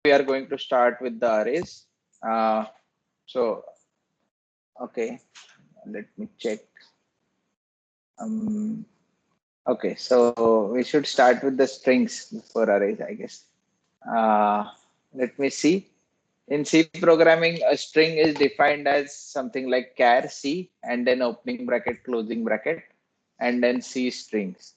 we are going to start with the arrays. So, okay, let me check. Okay, so we should start with the strings for arrays, I guess. Let me see. In C programming, a string is defined as something like char C and then opening bracket, closing bracket, and then C strings.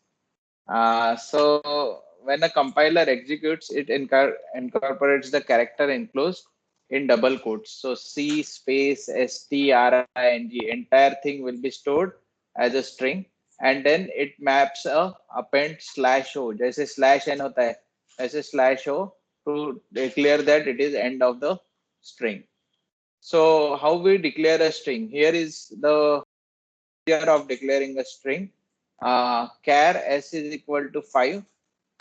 So when a compiler executes, it incorporates the character enclosed in double quotes. So C space string, entire thing will be stored as a string, and then it maps a append slash o. जैसे slash n होता है, ऐसे slash o to declare that it is end of the string. So how we declare a string? Here is the of declaring a string. Char s is equal to 5.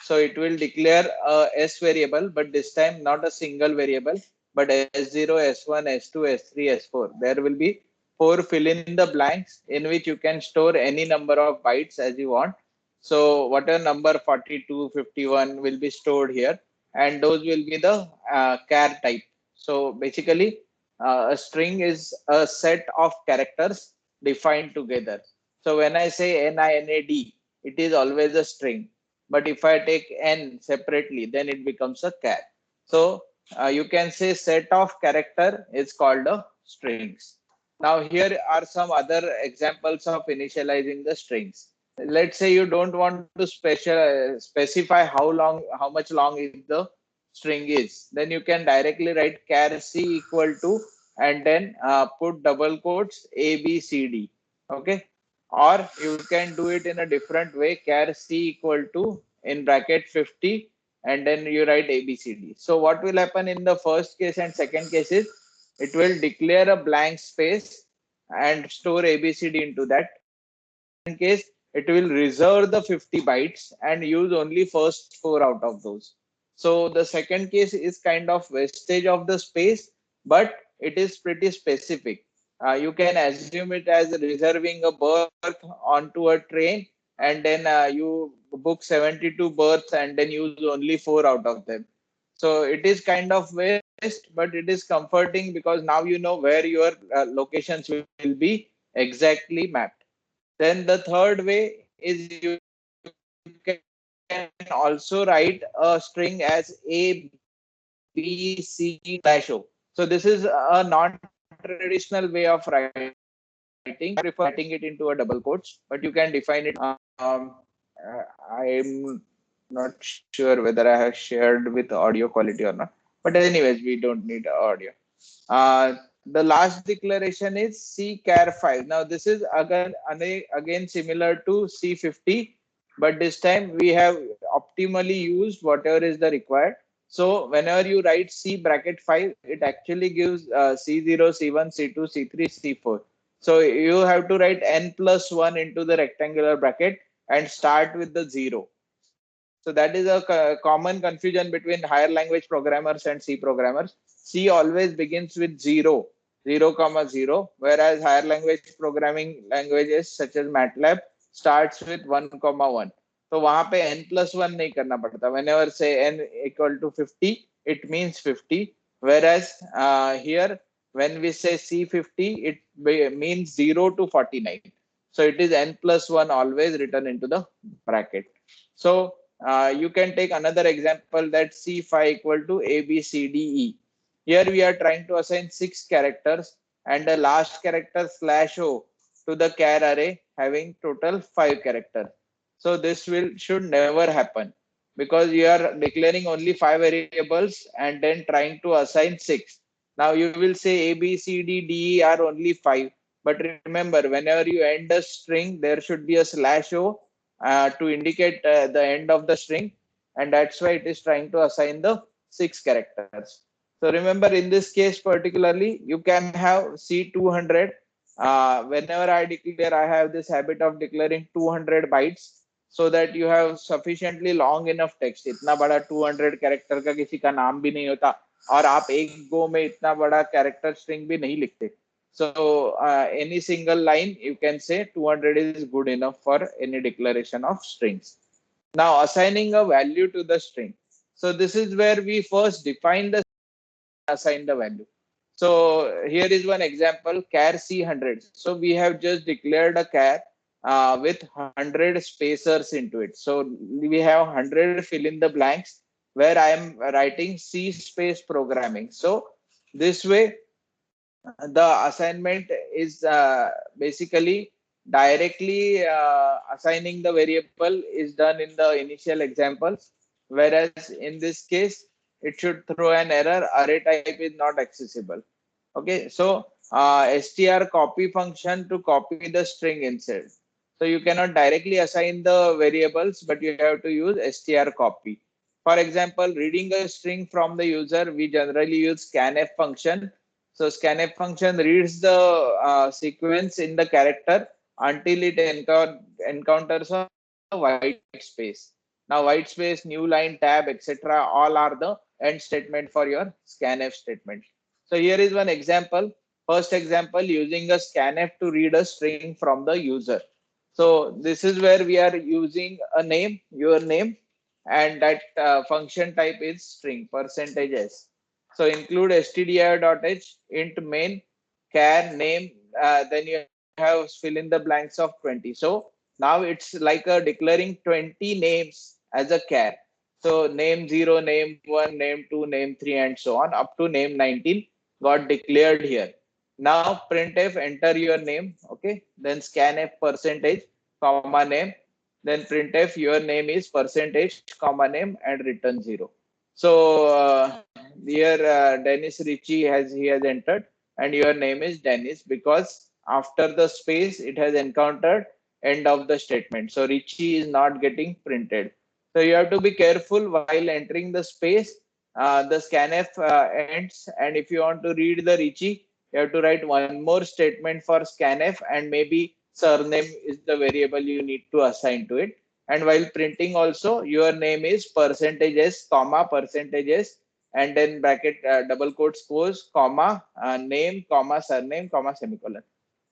So it will declare a s variable, but this time not a single variable, but s0, s1, s2, s3, s4. There will be 4 fill in the blanks in which you can store any number of bytes as you want. So whatever number 42, 51 will be stored here, and those will be the char type. So basically, a string is a set of characters defined together. So when I say NINAD, it is always a string. But if I take n separately, then it becomes a char. So you can say set of character is called a strings. Now here are some other examples of initializing the strings. Let's say you don't want to specify how much long is the string is. Then you can directly write char c equal to and then put double quotes A, B, C, D. Okay. Or you can do it in a different way, char c equal to in bracket 50 and then you write A, B, C, D. So what will happen in the first case and second case is it will declare a blank space and store A, B, C, D into that. In case it will reserve the 50 bytes and use only first 4 out of those. So the second case is kind of wastage of the space, but it is pretty specific. You can assume it as reserving a berth onto a train and then you book 72 berths and then use only 4 out of them. So it is kind of waste, but it is comforting because now you know where your locations will be exactly mapped. Then the third way is you can also write a string as A, B, C slash O. So this is a non-traditional way of writing. I prefer writing it into a double quotes, but you can define it. I'm not sure whether I have shared with audio quality or not. But anyways, we don't need audio. The last declaration is C char 5. Now this is again similar to C50, but this time we have optimally used whatever is the required. So whenever you write C bracket 5, it actually gives C0, C1, C2, C3, C4. So you have to write n plus 1 into the rectangular bracket and start with the 0. So that is a common confusion between higher language programmers and C programmers. C always begins with 0, 0, 0, whereas higher language programming languages such as MATLAB starts with 1, 1. So वहाँ पे n plus 1 नहीं करना पड़ता. Whenever say n equal to 50, it means 50. Whereas here, when we say C50, it means 0 to 49. So it is n plus 1 always written into the bracket. So you can take another example that C5 equal to A, B, C, D, E. Here we are trying to assign 6 characters and the last character slash O to the char array having total 5 characters. So this should never happen because you are declaring only 5 variables and then trying to assign 6. Now you will say A, B, C, D, D, E are only 5. But remember, whenever you end a string, there should be a slash O to indicate the end of the string, and that's why it is trying to assign the 6 characters. So remember, in this case particularly, you can have C200. Whenever I declare, I have this habit of declaring 200 bytes so that you have sufficiently long enough text. इतना बड़ा 200 character का किसी का नाम भी नहीं होता और आप एक गो में इतना बड़ा character string भी नहीं लिखते. So any single line you can say 200 is good enough for any declaration of strings. Now assigning a value to the string. So this is where we first define the assign the value. So here is one example, char C100. So we have just declared a char with 100 spacers into it. So we have 100 fill in the blanks where I am writing C space programming. So this way the assignment is basically directly assigning the variable is done in the initial examples, whereas in this case it should throw an error, array type is not accessible. Okay, so str copy function to copy the string inside. So you cannot directly assign the variables, but you have to use str copy. For example, reading a string from the user, we generally use scanf function. So scanf function reads the sequence in the character until it encounters a white space. Now white space, new line, tab, etc. all are the end statement for your scanf statement. So here is one example. First example, using a scanf to read a string from the user. So this is where we are using a name, your name, and that function type is string percentage %s. So include stdio.h int main char name. Then you have fill in the blanks of 20. So now it's like a declaring 20 names as a char. So name 0, name 1, name 2, name 3, and so on up to name 19 got declared here. Now printf enter your name, okay? Then scanf percentage comma name. Then printf your name is percentage comma name and return 0. So here Dennis Ritchie has entered and your name is Dennis because after the space it has encountered end of the statement. So Ritchie is not getting printed. So you have to be careful while entering the space. The scanf ends, and if you want to read the Ritchie, you have to write one more statement for scanf, and maybe surname is the variable you need to assign to it. And while printing also, your name is percentages comma percentages and then bracket double quotes goes comma name comma surname comma semicolon.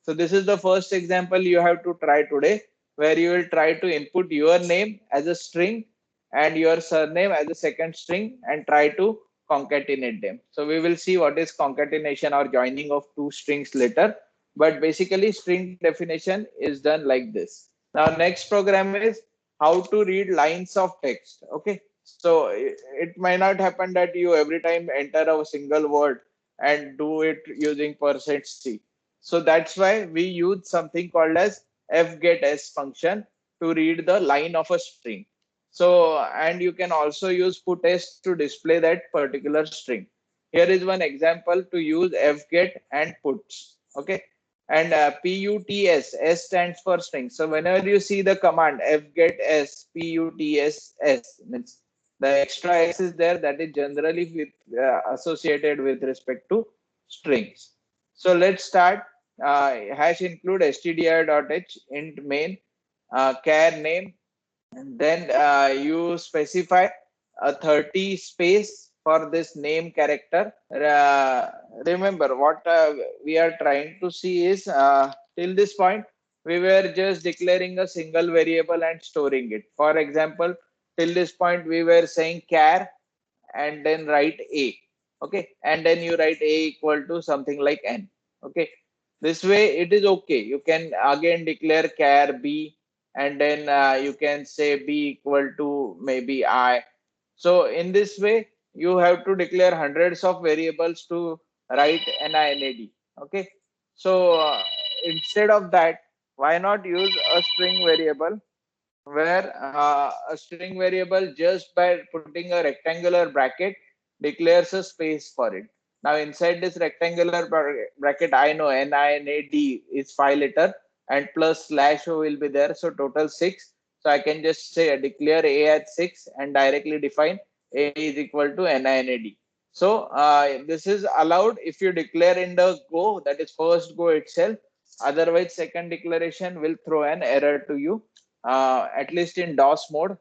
So this is the first example you have to try today, where you will try to input your name as a string and your surname as a second string and try to concatenate them. So we will see what is concatenation or joining of two strings later. But basically string definition is done like this. Now next program is how to read lines of text. Okay. So it might not happen that you every time enter a single word and do it using %c. So that's why we use something called as fgetS function to read the line of a string. So, and you can also use puts to display that particular string. Here is one example to use fget and puts. Okay. And puts, S stands for string. So whenever you see the command fgetS, puts, means the extra S is there, that is generally with associated with respect to strings. So let's start. Hash include stdio.h int main char name, and then you specify a 30 space for this name character. Remember what we are trying to see is till this point we were just declaring a single variable and storing it. For example, till this point we were saying char and then write a, okay, and then you write a equal to something like n. Okay, this way it is okay. You can again declare char b, and then you can say b equal to maybe I. So in this way you have to declare hundreds of variables to write NINAD. Okay, so instead of that, why not use a string variable, where a string variable just by putting a rectangular bracket declares a space for it. Now inside this rectangular bracket, I know NINAD is 5 letter and plus slash O will be there. So total 6. So I can just say declare A at 6 and directly define A is equal to NINAD. So this is allowed if you declare in the go, that is first go itself. Otherwise, second declaration will throw an error to you. At least in DOS mode,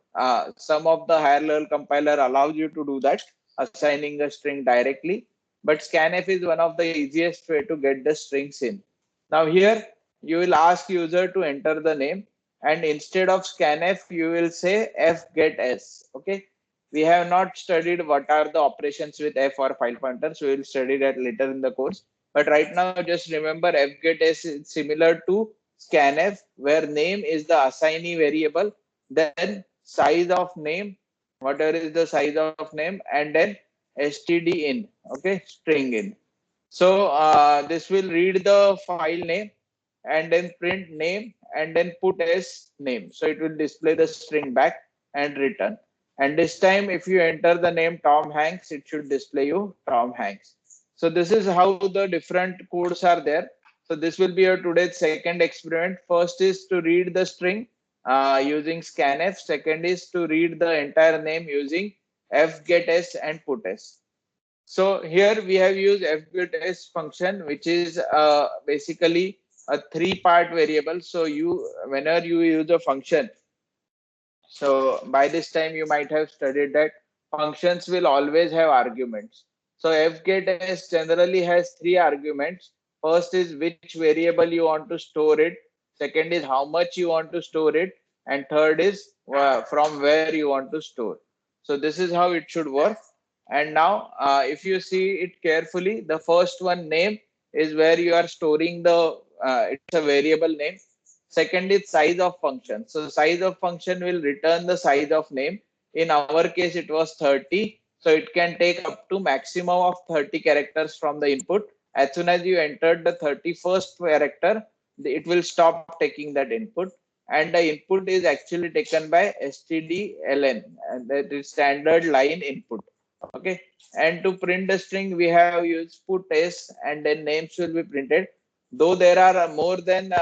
some of the higher level compiler allows you to do that, assigning a string directly. But scanf is one of the easiest way to get the strings in. Now here, you will ask user to enter the name, and instead of scanf, you will say fgetS. Okay. We have not studied what are the operations with f or file pointers. We will study that later in the course. But right now, just remember fgetS is similar to scanf, where name is the assignee variable, then size of name, whatever is the size of name, and then std in, okay, string in. So this will read the file name and then print name and then put as name. So it will display the string back and return. And this time, if you enter the name Tom Hanks, it should display you Tom Hanks. So this is how the different codes are there. So this will be your today's second experiment. First is to read the string using scanf. Second is to read the entire name using fgetS and putS. So here we have used fgetS function, which is basically a three-part variable. So whenever you use a function, so by this time you might have studied that functions will always have arguments. So fgetS generally has three arguments. First is which variable you want to store it. Second is how much you want to store it. And third is from where you want to store. So this is how it should work. And now if you see it carefully, the first one, name, is where you are storing it's a variable name. Second is size of function. So size of function will return the size of name. In our case, it was 30. So it can take up to maximum of 30 characters from the input. As soon as you entered the 31st character, it will stop taking that input. And the input is actually taken by stdln, and that is standard line input. Okay. And to print the string, we have used putS, and then names will be printed. Though there are more than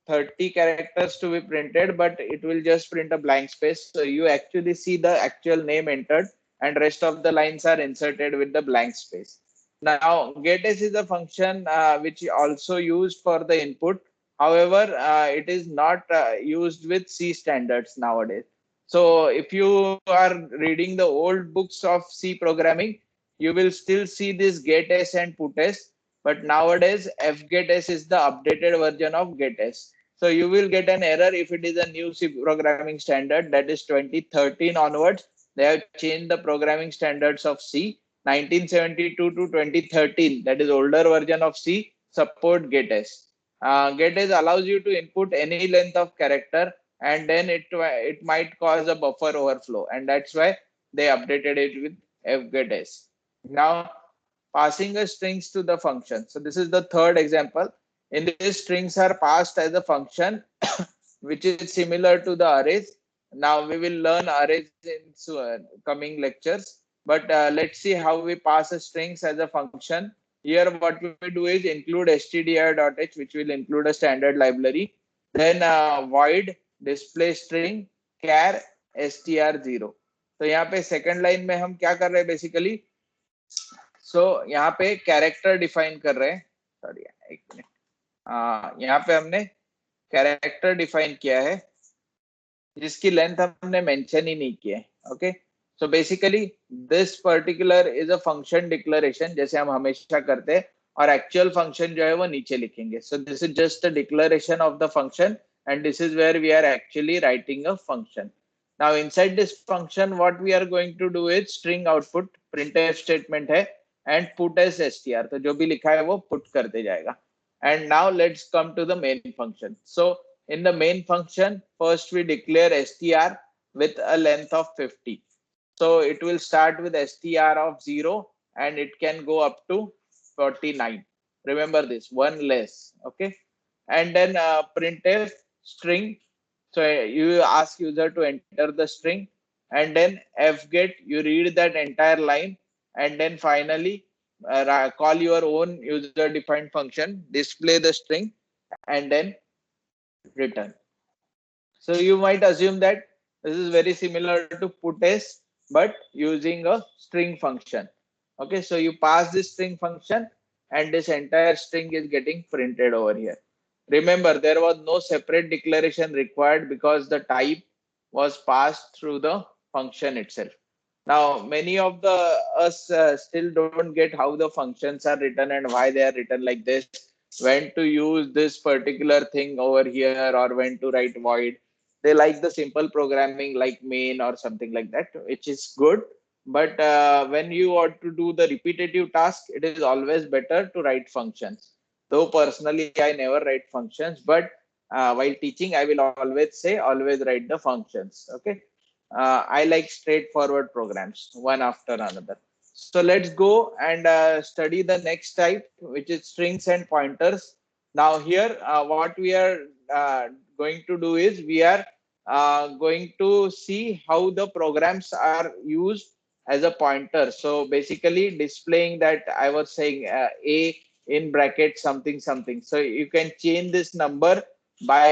30 characters to be printed, but it will just print a blank space. So you actually see the actual name entered, and rest of the lines are inserted with the blank space. Now, getS is a function which is also used for the input. However, it is not used with C standards nowadays. So if you are reading the old books of C programming, you will still see this getS and putS. But nowadays, fgetS is the updated version of getS. So you will get an error if it is a new C programming standard, that is 2013 onwards. They have changed the programming standards of C. 1972 to 2013, that is older version of C, support getS. getS allows you to input any length of character, and then it might cause a buffer overflow, and that's why they updated it with fgetS. Now, passing a strings to the function. So this is the third example. In this, strings are passed as a function, which is similar to the arrays. Now we will learn arrays in coming lectures, but let's see how we pass a strings as a function. Here what we do is include stdio.h, which will include a standard library. Then void display string char str0. तो यहाँ पे second line में हम क्या कर रहे हैं basically, सो यहाँ पे कैरेक्टर डिफाइन कर रहे हैं. सॉरी, एक मिनट. यहाँ पे हमने कैरेक्टर डिफाइन किया है जिसकी लेंथ हमने मेंशन ही नहीं किया है. Okay, so basically this particular is a function declaration, जैसे हम हमेशा करते हैं, और एक्चुअल फंक्शन जो है वो नीचे लिखेंगे. So this is just a declaration of the function, and this is where we are actually writing a function. Now inside this function, what we are going to do is string output, printf statement है, and put as str. तो जो भी लिखा है वो put करते जाएगा. And now let's come to the main function. So in the main function, first we declare str with a length of 50. So it will start with str of 0 and it can go up to 49. Remember this, one less. Okay. And then printf string. So you ask user to enter the string, and then fget, you read that entire line, and then finally call your own user defined function, display the string, and then return. So you might assume that this is very similar to putS, but using a string function. Okay, so you pass this string function and this entire string is getting printed over here. Remember, there was no separate declaration required because the type was passed through the function itself. Now, many of us still don't get how the functions are written and why they are written like this, when to use this particular thing over here, or when to write void. they like the simple programming like main or something like that, which is good. But when you want to do the repetitive task, it is always better to write functions. Though personally, I never write functions, but while teaching, I will always say, always write the functions. Okay. I like straightforward programs, one after another. So let's go and study the next type, which is strings and pointers. Now here, what we are going to do is we are going to see how the programs are used as a pointer. So basically displaying that I was saying a in bracket something something. So you can change this number by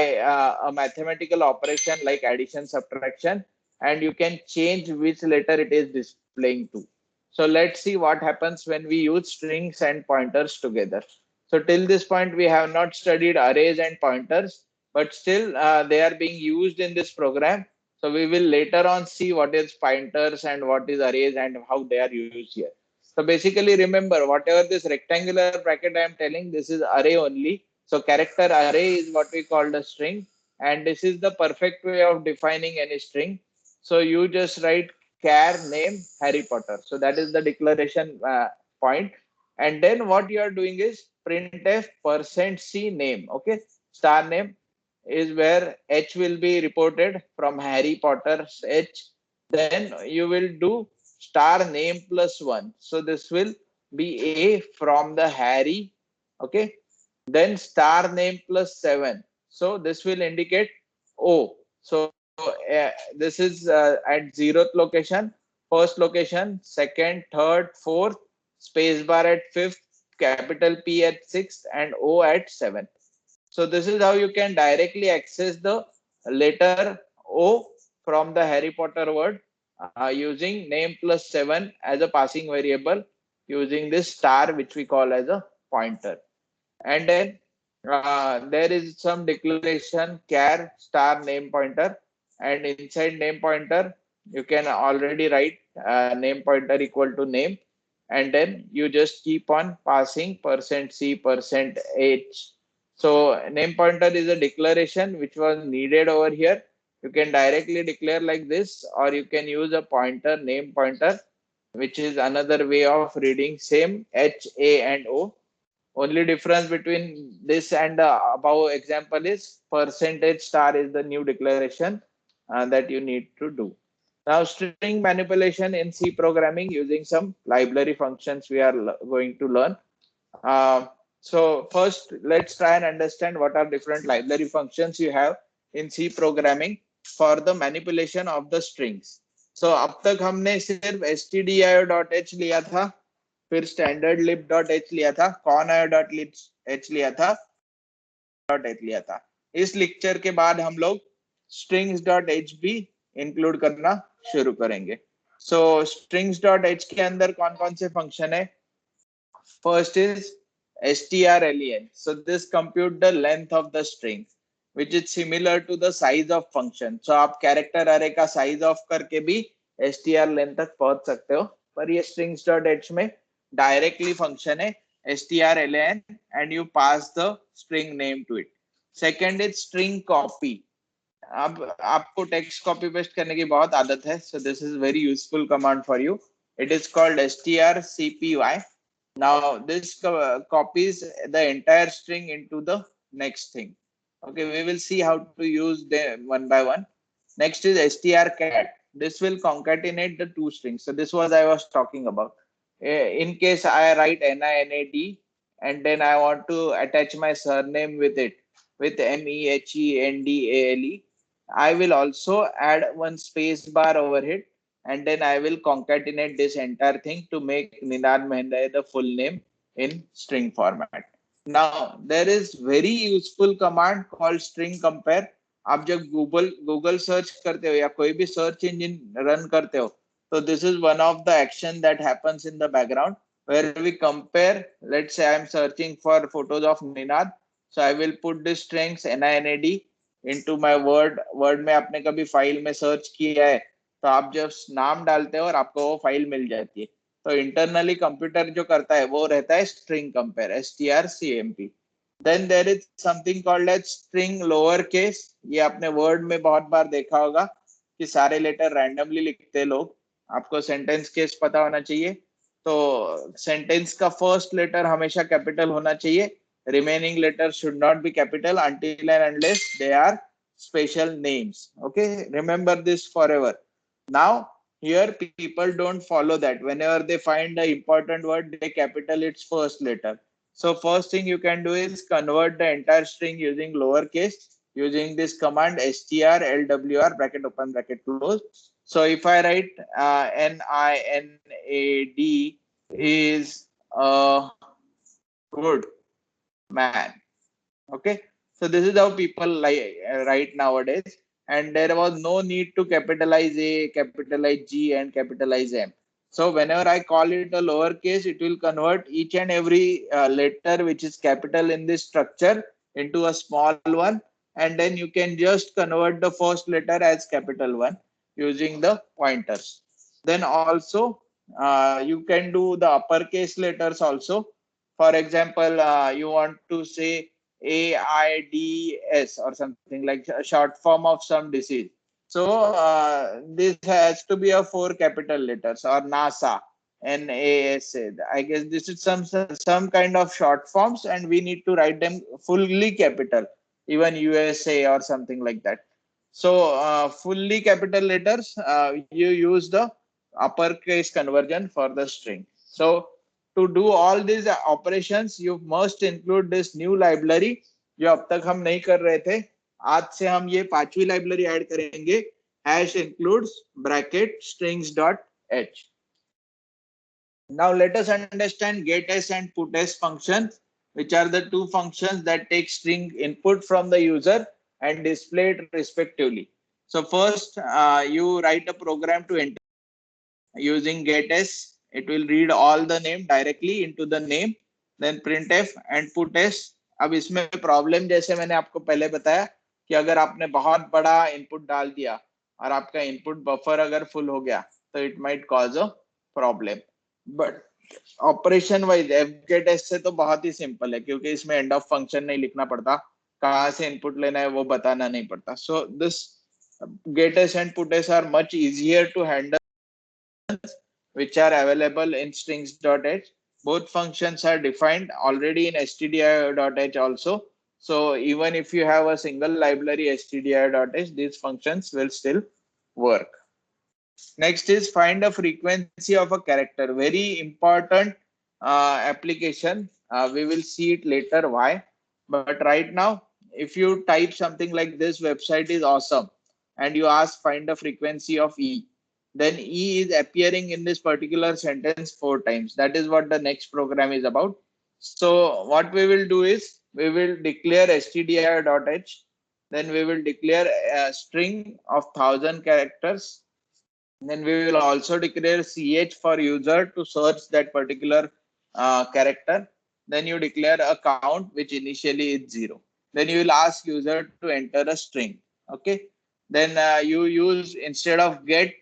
a mathematical operation like addition subtraction, and you can change which letter it is displaying to. So let's see what happens when we use strings and pointers together. So till this point we have not studied arrays and pointers, but still they are being used in this program. So we will later on see what is pointers and what is arrays and how they are used here. So basically remember, whatever this rectangular bracket I am telling, this is array only. So character array is what we call the string, and this is the perfect way of defining any string. So you just write char name Harry Potter. So that is the declaration point. And then what you are doing is printf %c name. Okay, star name is where H will be reported from Harry Potter's H. Then you will do star name plus one. So this will be A from the Harry. Okay. Then star name plus seven. So this will indicate O. So this is at zeroth location, first location, second, third, fourth, space bar at fifth, capital P at sixth, and O at seventh. So this is how you can directly access the letter O from the Harry Potter word using name plus 7 as a passing variable, using this star which we call as a pointer. And then there is some declaration char star name pointer, and inside name pointer you can already write name pointer equal to name, and then you just keep on passing %c %h. So name pointer is a declaration which was needed over here. You can directly declare like this, or you can use a pointer name pointer, which is another way of reading same h, a, and o. Only difference between this and the above example is percentage star is the new declaration that you need to do. Now, string manipulation in C programming using some library functions we are going to learn. So first, let's try and understand what are different library functions you have in C programming for the manipulation of the strings. So अब तक हमने सिर्फ stdio.h लिया था, फिर standard lib.h लिया था, conio.h लिया था, h लिया था. इस लेक्चर के बाद हम लोग strings.h भी इंक्लूड करना शुरू करेंगे. So strings.h के अंदर कौन कौन से फंक्शन है? First is strlen. So this compute the length of the string, which is similar to the size of function. So आप character array का size of करके भी strlen तक पहुंच सकते हो. पर ये strings.h में directly function है strlen, and you pass the string name to it. Second is string copy. अब आपको टेक्स्ट कॉपी पेस्ट करने की बहुत आदत है. So this is very useful command for you. It is called strcpy. Now this copies the entire string into the next thing. Okay, we will see how to use them one by one. Next is strcat. This will concatenate the two strings. So this was I was talking about. In case I write NINAD and then I want to attach my surname with it, with MEHENDALE, I will also add one space bar over it, and then I will concatenate this entire thing to make Ninad Mehndai the full name in string format. Now there is very useful command called string compare. आप जब Google search करते हो या कोई भी search engine run करते हो, so this is one of the action that happens in the background where we compare. Let's say I am searching for photos of Ninad, so I will put this strings NINAD into my word में आपने कभी file में search किया है, तो आप जब नाम डालते हो और आपको वो फाइल मिल जाती है. तो इंटरनली कंप्यूटर जो करता है वो रहता है string compare, strcmp. Then there is something called as string lower case. ये आपने word में बहुत बार देखा होगा कि सारे लेटर randomly लिखते हैं लोग. आपको sentence case पता होना चाहिए. तो sentence का first letter हमेशा capital होना चाहिए. Remaining letters should not be capital until and unless they are special names. Okay, remember this forever. Now here people don't follow that. Whenever they find an important word, they capital its first letter. So first thing you can do is convert the entire string using lowercase using this command strlwr bracket open bracket close. So if I write NINAD is a good man. Okay, so this is how people like write nowadays, and there was no need to capitalize A, capitalize G, and capitalize M. So whenever I call it a lowercase, it will convert each and every letter which is capital in this structure into a small one, and then you can just convert the first letter as capital one using the pointers. Then also you can do the uppercase letters also. For example, you want to say AIDS or something like a short form of some disease. So this has to be a 4 capital letters or NASA, NASA. I guess this is some kind of short forms, and we need to write them fully capital, even USA or something like that. So fully capital letters, you use the uppercase conversion for the string. So to do all these operations, you must include this new library जो अब तक हम नहीं कर रहे थे. आज से हम ये 5वीं लाइब्रेरी ऐड करेंगे, hash includes bracket strings dot h. Now let us understand getS and putS functions, which are the two functions that take string input from the user and display it respectively. So first, you write a program to enter using getS. It will read all the name directly into the name, then printf and putS. अब इसमें problem जैसे मैंने आपको पहले बताया कि अगर आपने बहुत बड़ा इनपुट डाल दिया और आपका इनपुट बफर अगर फुल हो गया तो it might cause a problem. But operation wise fgetS से तो बहुत ही सिंपल है, क्योंकि इसमें एंड ऑफ फंक्शन नहीं लिखना पड़ता, कहाँ से इनपुट लेना है वो बताना नहीं पड़ता. So this getS and putS are much easier to handle, which are available in strings.h. Both functions are defined already in stdio.h also. So even if you have a single library stdio.h, these functions will still work. Next is find a frequency of a character. Very important application. We will see it later why. But right now, if you type something like this website is awesome and you ask find the frequency of E, then E is appearing in this particular sentence 4 times. That is what the next program is about. So what we will do is we will declare stdio.h, then we will declare a string of 1000 characters. Then we will also declare ch for user to search that particular character. Then you declare a count which initially is 0. Then you will ask user to enter a string. Okay. Then you use, instead of get,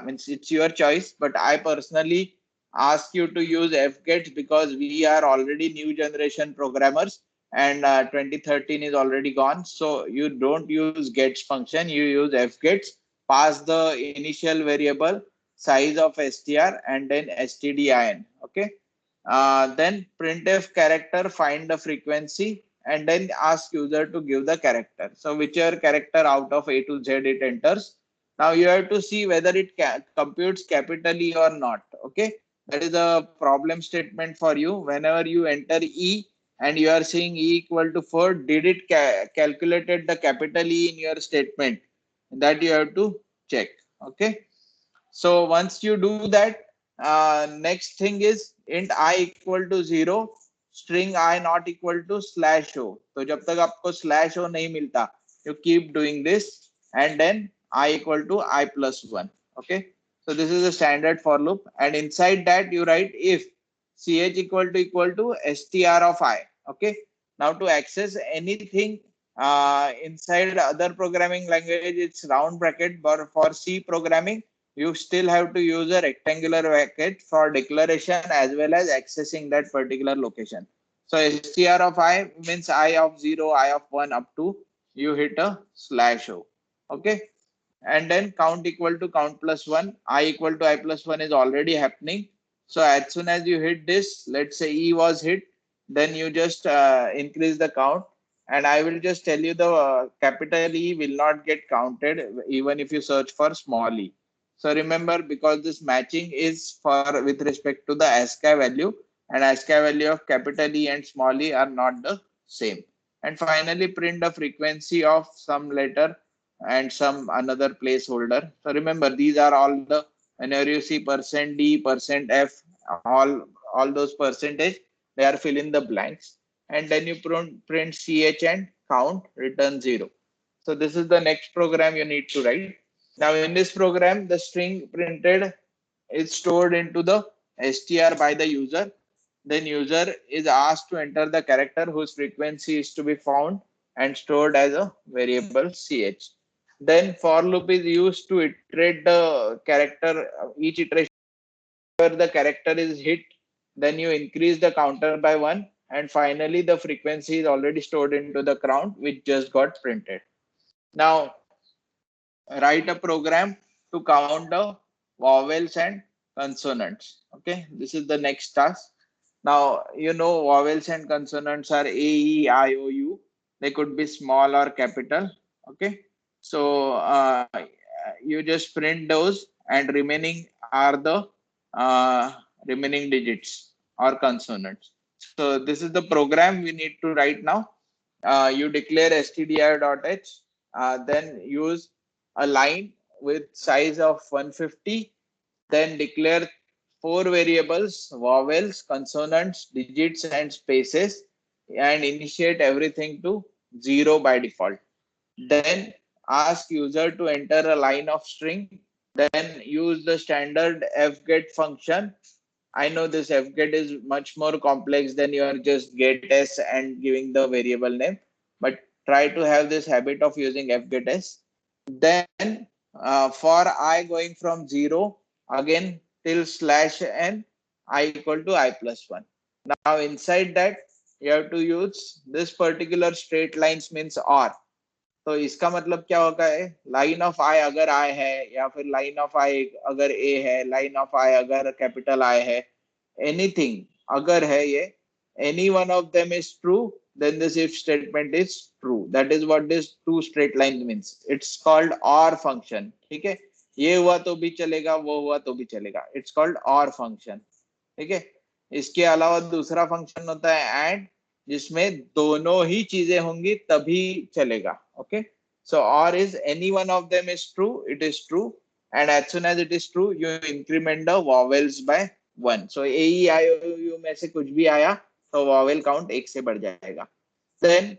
means it's your choice, but I personally ask you to use fget because we are already new generation programmers and 2013 is already gone. So you don't use gets function, you use fgets, pass the initial variable size of str and then stdin. Okay. Then printf character find the frequency and then ask user to give the character. So whichever character out of A to Z it enters. Now you have to see whether it computes capitally or not. Okay. That is a problem statement for you. Whenever you enter E and you are seeing E equal to 4, did it calculated the capital E in your statement? That you have to check. Okay. So once you do that, next thing is int I equal to 0, string I not equal to /o. So जब तक आपको /o नहीं मिलता, you keep doing this and then I equal to I plus 1. Okay. So this is a standard for loop, and inside that you write if ch equal to str of I. Okay. Now to access anything inside other programming language, it's round bracket, but for C programming, you still have to use a rectangular bracket for declaration as well as accessing that particular location. So str of I means I of 0, I of 1 up to you hit a slash o. Okay. And then count equal to count plus 1, I equal to I plus 1 is already happening. So as soon as you hit this, let's say E was hit, then you just increase the count. And I will just tell you the capital E will not get counted even if you search for small e. So remember, because this matching is for with respect to the ASCII value, and ASCII value of capital E and small e are not the same. And finally print the frequency of some letter and some another placeholder. So remember, these are all the, whenever you see percent %d, percent %f, all those percentage, they are fill in the blanks. And then you print ch and count, return 0. So this is the next program you need to write. Now in this program, the string printed is stored into the str by the user. Then user is asked to enter the character whose frequency is to be found and stored as a variable ch. Then for loop is used to iterate the character, each iteration where the character is hit, then you increase the counter by 1, and finally the frequency is already stored into the count which just got printed. Now write a program to count the vowels and consonants. Okay, this is the next task. Now you know vowels and consonants are A, E, I, O, U. They could be small or capital. Okay, so you just print those, and remaining are the uh, remaining digits or consonants. So this is the program we need to write now. You declare stdio.h, then use a line with size of 150, then declare four variables: vowels, consonants, digits, and spaces, and initiate everything to 0 by default. Then ask user to enter a line of string, then use the standard fget function. I know this fget is much more complex than your just getS and giving the variable name, but try to have this habit of using fgetS. Then for I going from 0 again till slash n, I equal to I plus 1. Now inside that you have to use this particular straight lines means or. तो इसका मतलब क्या होगा है, line of आई अगर आई है, या फिर लाइन ऑफ आई अगर ए है, लाइन ऑफ आई अगर कैपिटल आई है, एनीथिंग अगर है ये, any one of them is true, then this if statement is true. That is what this two straight lines means. It's called or function. ठीक है, ये हुआ तो भी चलेगा, वो हुआ तो भी चलेगा. It's called or function. ठीक है. इसके अलावा दूसरा फंक्शन होता है एंड, जिसमें दोनों ही चीजें होंगी तभी चलेगा. Okay, so or is any one of them is true, it is true, and as soon as it is true you increment the vowels by 1. so a e i o u में से कुछ भी आया तो vowel count 1 से बढ़ जाएगा. then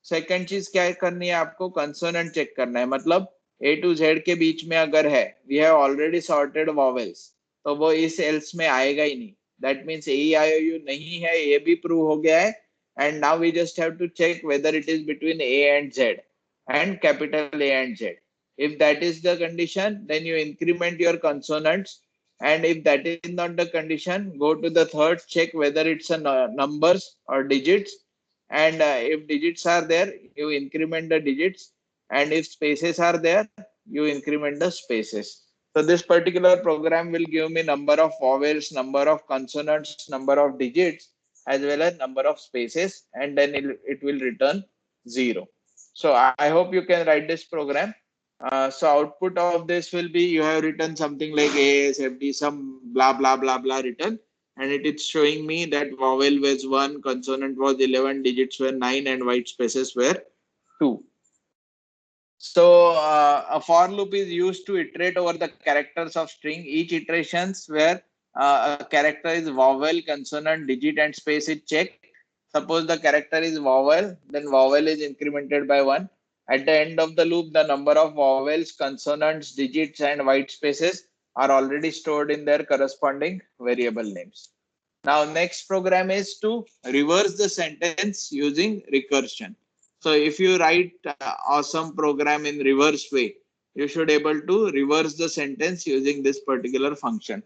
second चीज क्या करनी है आपको, कंसोनेंट चेक करना है. मतलब ए टू जेड के बीच में अगर है, we have already sorted vowels, तो वो इस एल्स में आएगा ही नहीं. That means A I O U नहीं है, ये भी प्रूव हो गया है. And now we just have to check whether it is between A and Z and capital A and Z. If that is the condition, then you increment your consonants. And if that is not the condition, go to the third, check whether it's a numbers or digits. And if digits are there, you increment the digits. And if spaces are there, you increment the spaces. So this particular program will give me number of vowels, number of consonants, number of digits, as well as number of spaces, and then it will return 0. So I hope you can write this program. So output of this will be, you have written something like ASFD, some blah, blah, blah, blah written. And it is showing me that vowel was 1, consonant was 11, digits were 9, and white spaces were 2. So a for loop is used to iterate over the characters of string. Each iterations where a character is vowel, consonant, digit, and space is checked. Suppose the character is vowel, then vowel is incremented by 1. At the end of the loop, the number of vowels, consonants, digits, and white spaces are already stored in their corresponding variable names. Now, next program is to reverse the sentence using recursion. So if you write awesome program in reverse way, you should able to reverse the sentence using this particular function.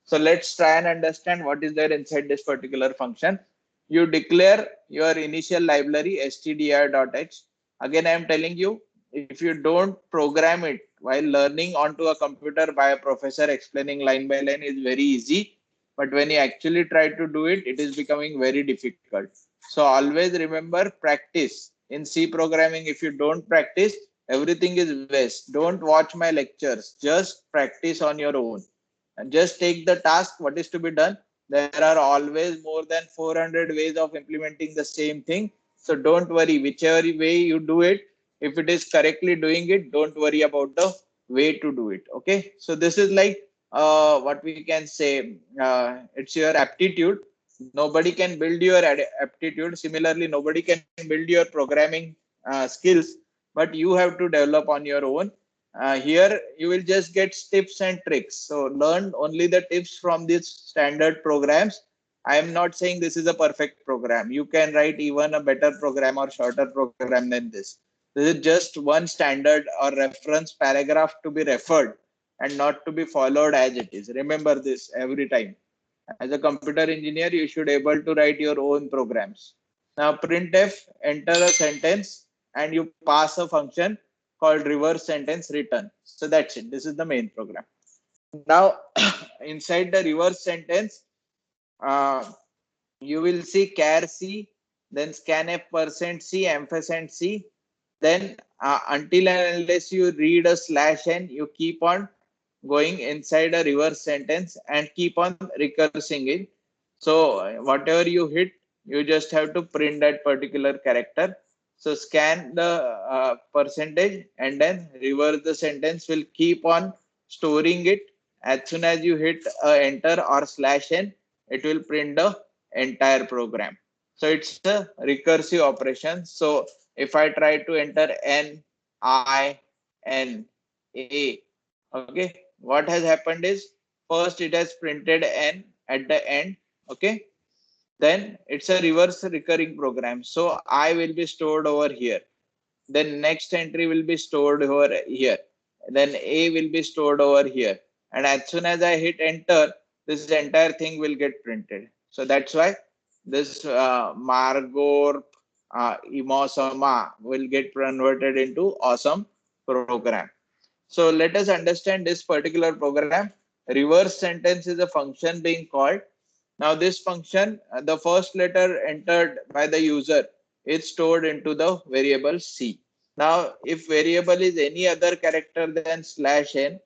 So let's try and understand what is there inside this particular function. you declare your initial library stdr.h. Again, I am telling you, if you don't program it while learning onto a computer by a professor explaining line by line is very easy. But when you actually try to do it, it is becoming very difficult. So always remember, practice. In C programming, if you don't practice, everything is waste. Don't watch my lectures. Just practice on your own. And just take the task, what is to be done. There are always more than 400 ways of implementing the same thing. So don't worry, whichever way you do it, if it is correctly doing it, don't worry about the way to do it. Okay. So this is like what we can say, it's your aptitude. Nobody can build your aptitude. Similarly, nobody can build your programming skills, but you have to develop on your own. Here you will just get tips and tricks. So learn only the tips from these standard programs. I am not saying this is a perfect program. You can write even a better program or shorter program than this. This is just one standard or reference paragraph to be referred and not to be followed as it is. Remember this every time. As a computer engineer, you should able to write your own programs. Now printf, enter a sentence and you pass a function called reverse sentence return. So that's it. This is the main program. Now inside the reverse sentence, uh, you will see char C, then scanf %C, ampersand C. Then until and unless you read a slash n, you keep on going inside a reverse sentence and keep on recursing it. So whatever you hit, you just have to print that particular character. So scan the percentage and then reverse the sentence will keep on storing it. As soon as you hit enter or slash n, it will print the entire program. So it's a recursive operation. So if I try to enter n, I, n, a, okay, what has happened is first it has printed n at the end, okay, then it's a reverse recurring program. So I will be stored over here, then next entry will be stored over here, then a will be stored over here, and as soon as I hit enter, this entire thing will get printed. So that's why this Margor Imosama will get converted into awesome program. So let us understand this particular program. Reverse sentence is a function being called. Now this function, the first letter entered by the user is stored into the variable C. Now if variable is any other character than slash n,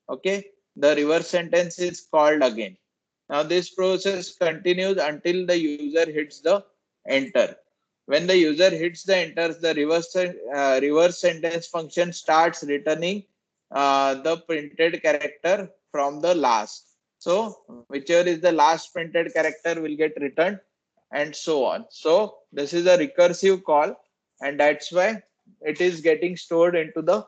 okay, the reverse sentence is called again. Now this process continues until the user hits the enter. When the user hits the enter, the reverse sentence function starts returning the printed character from the last. So whichever is the last printed character will get returned and so on. So this is a recursive call and that's why it is getting stored into the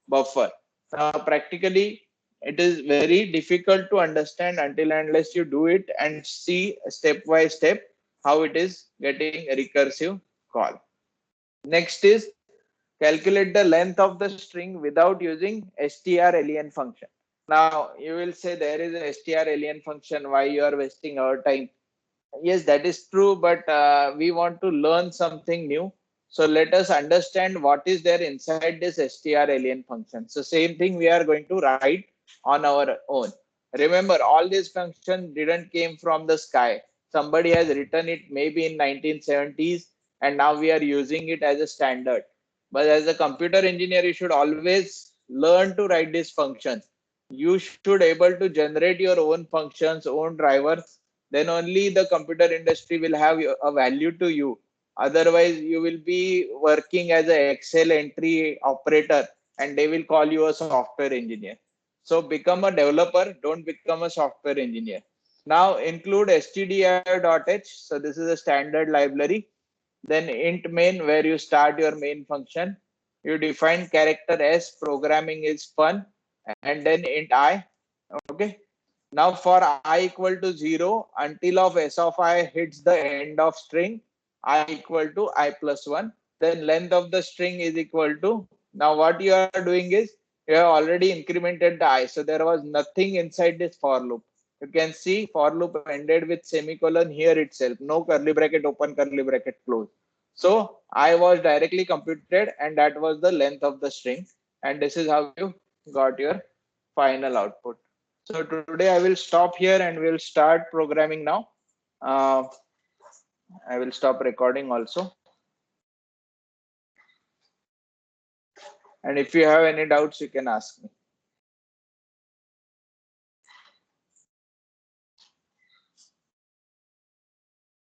buffer. Now practically it is very difficult to understand until unless you do it and see step by step how it is getting a recursive call. Next is calculate the length of the string without using strlen function. Now you will say there is a strlen function, why you are wasting our time? Yes, that is true, but we want to learn something new. So let us understand what is there inside this strlen function. So same thing we are going to write on our own. Remember, all these functions didn't came from the sky. Somebody has written it maybe in 1970s, and now we are using it as a standard. But as a computer engineer, you should always learn to write these functions. You should able to generate your own functions, own drivers, then only the computer industry will have a value to you. Otherwise, you will be working as an Excel entry operator and they will call you a software engineer. So become a developer, don't become a software engineer. Now include stdr.h. So this is a standard library. Then int main, where you start your main function. You define character as programming is fun, and then int I. Okay. Now for I equal to 0, until of s of I hits the end of string, I equal to I plus 1. Then length of the string is equal to, now what you are doing is, you have already incremented the I. So there was nothing inside this for loop. you can see for loop ended with semicolon here itself, no curly bracket open, curly bracket close. So I was directly computed, and that was the length of the string. And this is how you got your final output. So today I will stop here and we'll start programming now. I will stop recording also. And if you have any doubts, you can ask me.